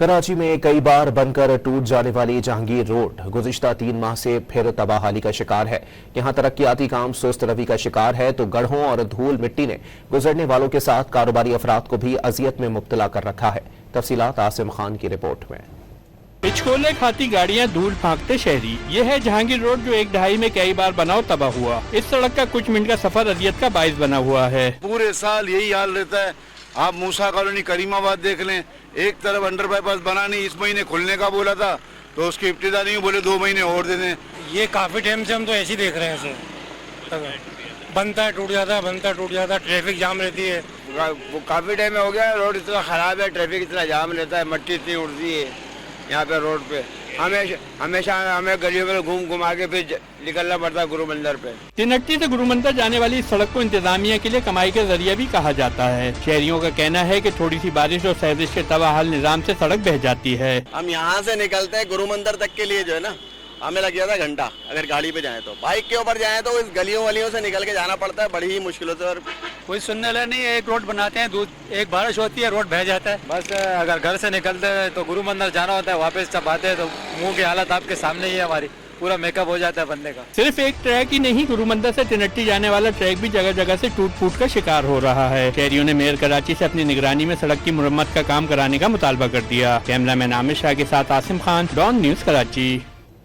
कराची में कई बार बनकर टूट जाने वाली जहांगीर रोड गुज़िश्ता 3 माह से फिर तबाहाली का शिकार है। यहाँ तरक्याती काम सुस्त रवि का शिकार है तो गढ़ों और धूल मिट्टी ने गुजरने वालों के साथ कारोबारी अफराद को भी अजियत में मुब्तला कर रखा है। तफसीलात आसिम खान की रिपोर्ट में। पिचकोले खाती गाड़ियां, धूल फांकते शहरी। ये है जहांगीर रोड जो एक दहाई में कई बार बना और तबाह हुआ। इस सड़क का कुछ मिनट का सफर अजियत का बाइस बना हुआ है। पूरे साल यही हाल रहता है। आप मूसा कॉलोनी करीमाबाद देख लें, एक तरफ अंडर बाईपास बना नहीं, इस महीने खुलने का बोला था तो उसकी इब्तिदा नहीं, बोले 2 महीने और दे दें। ये काफी टाइम से हम तो ऐसे ही देख रहे हैं इसे, बनता है टूट जाता है, बनता है टूट जाता है, ट्रैफिक जाम रहती है। काफी टाइम हो गया, रोड इतना खराब है, ट्रैफिक इतना जाम रहता है, मट्टी इतनी उड़ती है यहाँ पे रोड पे। हमेशा हमें गलियों में घूम घुमा के फिर निकलना पड़ता है गुरु मंदिर पे। तिनट्टी से गुरु मंदिर जाने वाली इस सड़क को इंतजामिया के लिए कमाई का जरिया भी कहा जाता है। शहरियों का कहना है कि थोड़ी सी बारिश और सहरिश के तबाहाल निजाम से सड़क बह जाती है। हम यहाँ से निकलते हैं गुरु मंदिर तक के लिए जो है ना, हमें लग जाता है घंटा। अगर गाड़ी पे जाए तो, बाइक के ऊपर जाए तो इस गलियों वलियों से निकल के जाना पड़ता है बड़ी ही मुश्किलों से। और कोई सुनने वाला नहीं है, एक रोड बनाते हैं, एक बारिश होती है रोड बह जाता है। बस अगर घर से निकलते हैं तो गुरु मंदिर जाना होता है, वापस जब आते हैं तो मुंह की हालत आपके सामने ही है, हमारी पूरा मेकअप हो जाता है बंदे का। सिर्फ एक ट्रैक ही नहीं, गुरु मंदिर से तिनट्टी जाने वाला ट्रैक भी जगह जगह से टूट फूट का शिकार हो रहा है। शहरियों ने मेयर कराची से अपनी निगरानी में सड़क की मुरम्मत का काम कराने का मुतालबा कर दिया। कैमरामैन आमिर शाह के साथ आसिम खान, डॉन न्यूज कराची।